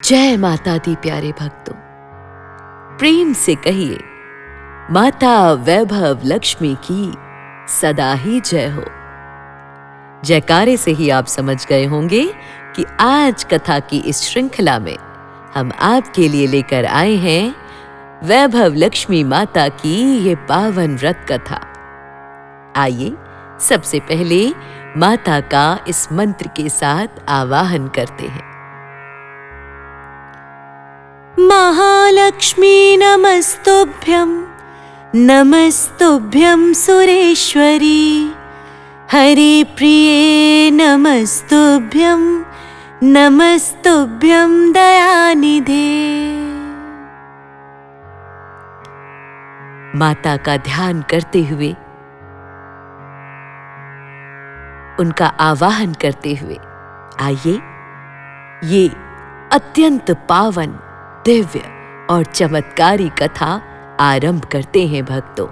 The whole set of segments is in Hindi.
जय माता दी प्यारे भक्तों, प्रेम से कहिए माता वैभव लक्ष्मी की सदा ही जय हो। जयकारे से ही आप समझ गए होंगे कि आज कथा की इस श्रृंखला में हम आपके लिए लेकर आए हैं वैभव लक्ष्मी माता की ये पावन व्रत कथा। आइए सबसे पहले माता का इस मंत्र के साथ आवाहन करते हैं। महालक्ष्मी नमस्तुभ्यं, नमस्तुभ्यं सुरेश्वरी। हरि प्रिये नमस्तुभ्यं, नमस्तुभ्यं दयानिधे। माता का ध्यान करते हुए, उनका आवाहन करते हुए आइए ये अत्यंत पावन, दिव्य और चमत्कारी कथा आरंभ करते हैं। भक्तों,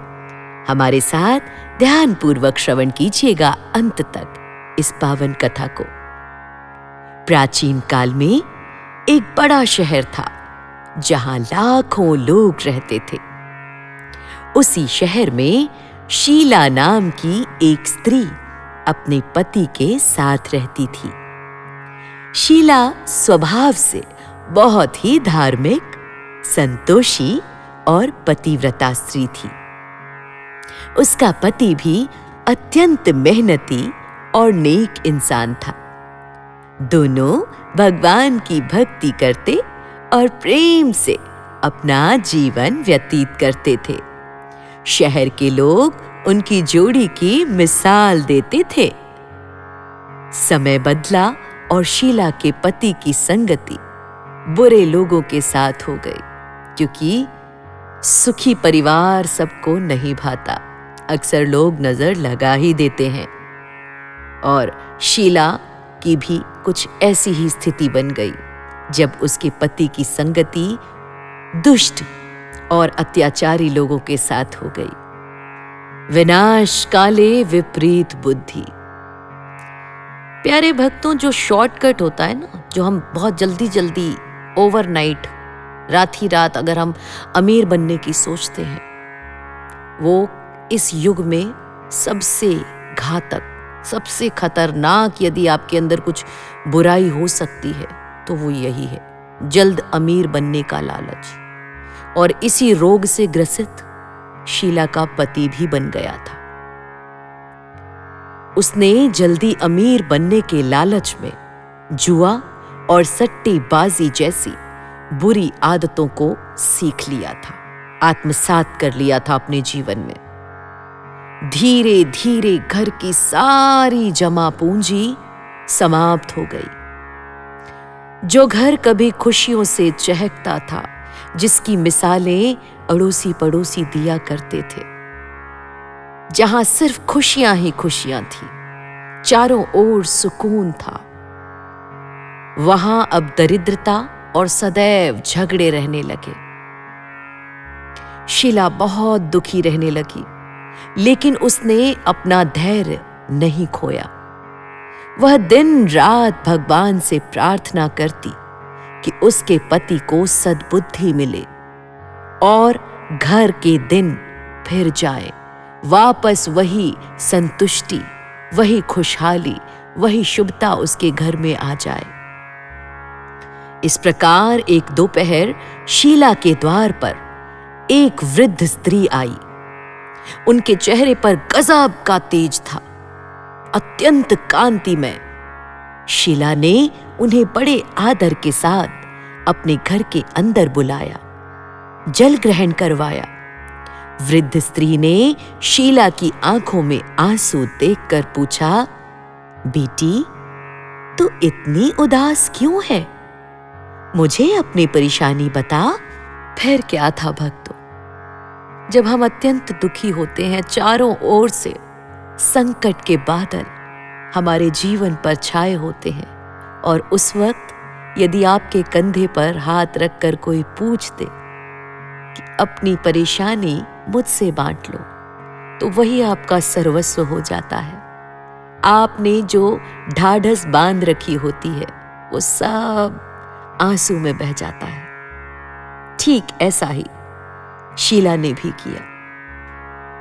हमारे साथ ध्यान पूर्वक श्रवण कीजिएगा अंत तक इस पावन कथा को। प्राचीन काल में एक बड़ा शहर था जहां लाखों लोग रहते थे। उसी शहर में शीला नाम की एक स्त्री अपने पति के साथ रहती थी। शीला स्वभाव से बहुत ही धार्मिक, संतोषी और पतिव्रता स्त्री थी। उसका पति भी अत्यंत मेहनती और नेक इंसान था। दोनों भगवान की भक्ति करते और प्रेम से अपना जीवन व्यतीत करते थे। शहर के लोग उनकी जोड़ी की मिसाल देते थे। समय बदला और शीला के पति की संगति बुरे लोगों के साथ हो गई, क्योंकि सुखी परिवार सबको नहीं भाता। अक्सर लोग नजर लगा ही देते हैं और शीला की भी कुछ ऐसी ही स्थिति बन गई जब उसके पति की संगति दुष्ट और अत्याचारी लोगों के साथ हो गई। विनाश काले विपरीत बुद्धि। प्यारे भक्तों, जो शॉर्टकट होता है ना, जो हम बहुत जल्दी जल्दी ओवरनाइट, रात ही रात अगर हम अमीर बनने की सोचते हैं, वो इस युग में सबसे घातक, सबसे खतरनाक, यदि आपके अंदर कुछ बुराई हो सकती है तो वो यही है, जल्द अमीर बनने का लालच। और इसी रोग से ग्रसित शीला का पति भी बन गया था। उसने जल्दी अमीर बनने के लालच में जुआ और सट्टेबाजी जैसी बुरी आदतों को सीख लिया था, आत्मसात कर लिया था अपने जीवन में। धीरे धीरे घर की सारी जमा पूंजी समाप्त हो गई। जो घर कभी खुशियों से चहकता था, जिसकी मिसालें अड़ोसी पड़ोसी दिया करते थे, जहां सिर्फ खुशियां ही खुशियां थी, चारों ओर सुकून था, वहां अब दरिद्रता और सदैव झगड़े रहने लगे। शीला बहुत दुखी रहने लगी, लेकिन उसने अपना धैर्य नहीं खोया। वह दिन रात भगवान से प्रार्थना करती कि उसके पति को सद्बुद्धि मिले और घर के दिन फिर जाए, वापस वही संतुष्टि, वही खुशहाली, वही शुभता उसके घर में आ जाए। इस प्रकार एक दोपहर शीला के द्वार पर एक वृद्ध स्त्री आई। उनके चेहरे पर गजब का तेज था, अत्यंत कांतिमय। शीला ने उन्हें बड़े आदर के साथ अपने घर के अंदर बुलाया, जल ग्रहण करवाया। वृद्ध स्त्री ने शीला की आंखों में आंसू देखकर पूछा, बेटी, तू इतनी उदास क्यों है? मुझे अपनी परेशानी बता। फिर क्या था भक्तों, जब हम अत्यंत दुखी होते हैं, चारों ओर से संकट के बादल हमारे जीवन पर छाए होते हैं, और उस वक्त यदि आपके कंधे पर हाथ रखकर कोई पूछ दे कि अपनी परेशानी मुझसे बांट लो, तो वही आपका सर्वस्व हो जाता है। आपने जो ढाढ़स बांध रखी होती है, वो सब आंसू में बह जाता है। ठीक ऐसा ही शीला ने भी किया।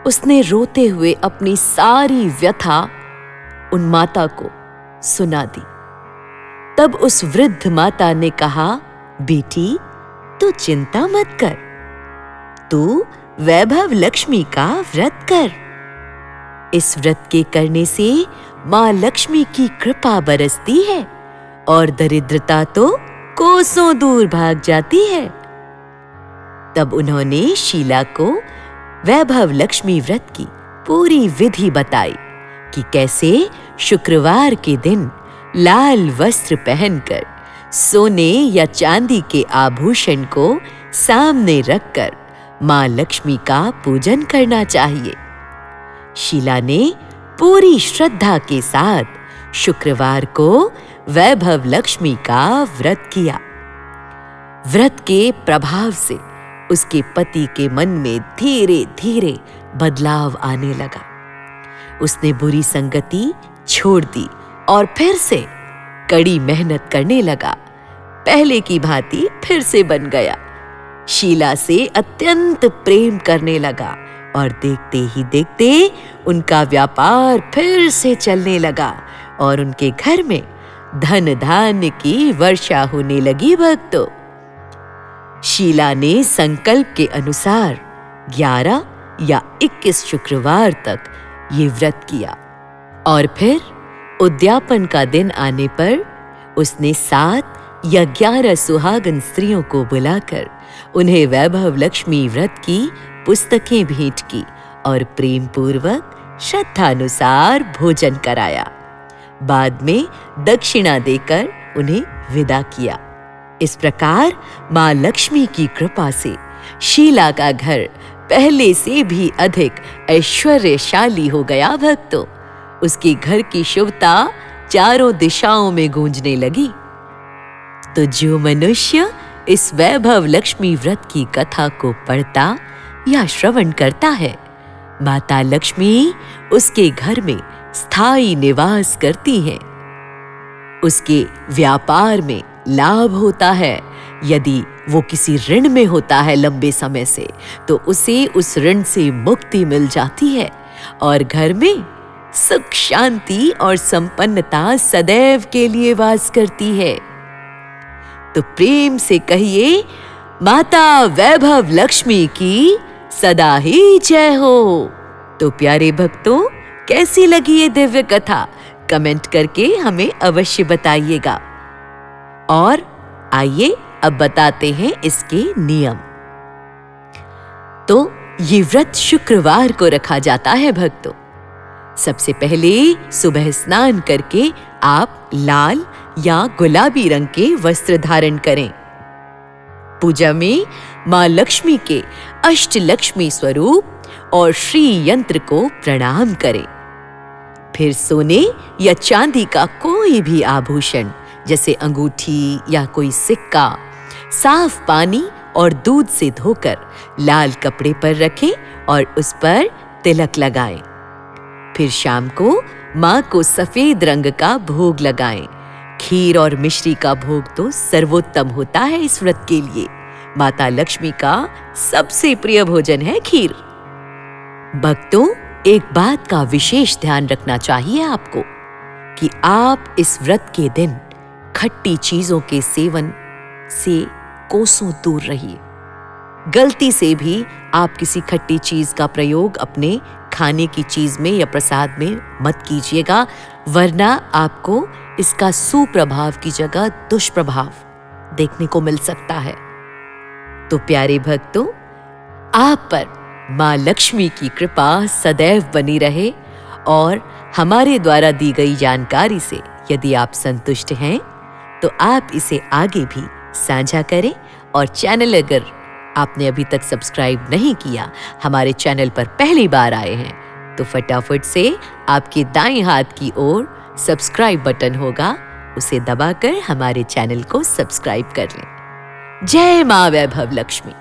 उसने रोते हुए अपनी सारी व्यथा उन माता को सुना दी। तब उस वृद्ध माता ने कहा, बेटी तू चिंता मत कर, तू वैभव लक्ष्मी का व्रत कर। इस व्रत के करने से मां लक्ष्मी की कृपा बरसती है और दरिद्रता तो कोसों दूर भाग जाती है। तब उन्होंने शीला को वैभव लक्ष्मी व्रत की पूरी विधि बताई कि कैसे शुक्रवार के दिन लाल वस्त्र पहनकर सोने या चांदी के आभूषण को सामने रखकर मां लक्ष्मी का पूजन करना चाहिए। शीला ने पूरी श्रद्धा के साथ शुक्रवार को वैभव लक्ष्मी का व्रत किया। व्रत के प्रभाव से उसके पति के मन में धीरे धीरे बदलाव आने लगा। उसने बुरी संगति छोड़ दी और फिर से कड़ी मेहनत करने लगा। पहले की भांति फिर से बन गया। शीला से अत्यंत प्रेम करने लगा और देखते ही देखते उनका व्यापार फिर से चलने लगा और उनके घर में धन धान्य की वर्षा होने लगी। भक्तों, शीला ने संकल्प के अनुसार 11 या 21 शुक्रवार तक ये व्रत किया और फिर उद्यापन का दिन आने पर उसने 7 या 11 सुहागन स्त्रियों को बुलाकर उन्हें वैभव लक्ष्मी व्रत की पुस्तकें भेंट की और प्रेम पूर्वक श्रद्धानुसार भोजन कराया। बाद में दक्षिणा देकर उन्हें विदा किया। इस प्रकार मां लक्ष्मी की कृपा से शीला का घर पहले से भी अधिक ऐश्वर्यशाली हो गया। भक्तों, उसके घर की शुभता चारों दिशाओं में गूंजने लगी। तो जो मनुष्य इस वैभव लक्ष्मी व्रत की कथा को पढ़ता या श्रवण करता है, माता लक्ष्मी उसके घर में स्थायी निवास करती हैं। उसके व्यापार में लाभ होता है। यदि वो किसी ऋण में होता है लंबे समय से, तो उसे उस ऋण से मुक्ति मिल जाती है और घर में सुख शांति और संपन्नता सदैव के लिए वास करती है। तो प्रेम से कहिए, माता वैभव लक्ष्मी की सदा ही जय हो। तो प्यारे भक्तों, कैसी लगी ये दिव्य कथा? कमेंट करके हमें अवश्य बताइएगा। और आइए अब बताते हैं इसके नियम। तो ये व्रत शुक्रवार को रखा जाता है भक्तों। सबसे पहले सुबह स्नान करके आप लाल या गुलाबी रंग के वस्त्र धारण करें। पूजा में मां लक्ष्मी के अष्टलक्ष्मी स्वरूप और श्री यंत्र को प्रणाम करें। फिर सोने या चांदी का कोई भी आभूषण जैसे अंगूठी या कोई सिक्का साफ पानी और दूध से धोकर लाल कपड़े पर रखें और उस पर तिलक लगाएं। फिर शाम को मां को सफेद रंग का भोग लगाएं। खीर और मिश्री का भोग तो सर्वोत्तम होता है इस व्रत के लिए। माता लक्ष्मी का सबसे प्रिय भोजन है खीर। भक्तों, एक बात का विशेष ध्यान रखना चाहिए आपको कि आप इस व्रत के दिन खट्टी चीजों के सेवन से कोसों दूर रहिए। गलती से भी आप किसी खट्टी चीज का प्रयोग अपने खाने की चीज में या प्रसाद में मत कीजिएगा, वरना आपको इसका सुप्रभाव की जगह दुष्प्रभाव देखने को मिल सकता है। तो प्यारे भक्तों, आप पर मां लक्ष्मी की कृपा सदैव बनी रहे और हमारे द्वारा दी गई जानकारी से यदि आप संतुष्ट हैं तो आप इसे आगे भी साझा करें। और चैनल अगर आपने अभी तक सब्सक्राइब नहीं किया, हमारे चैनल पर पहली बार आए हैं, तो फटाफट से आपके दाएं हाथ की ओर सब्सक्राइब बटन होगा, उसे दबाकर हमारे चैनल को सब्सक्राइब कर लें। जय मां वैभव लक्ष्मी।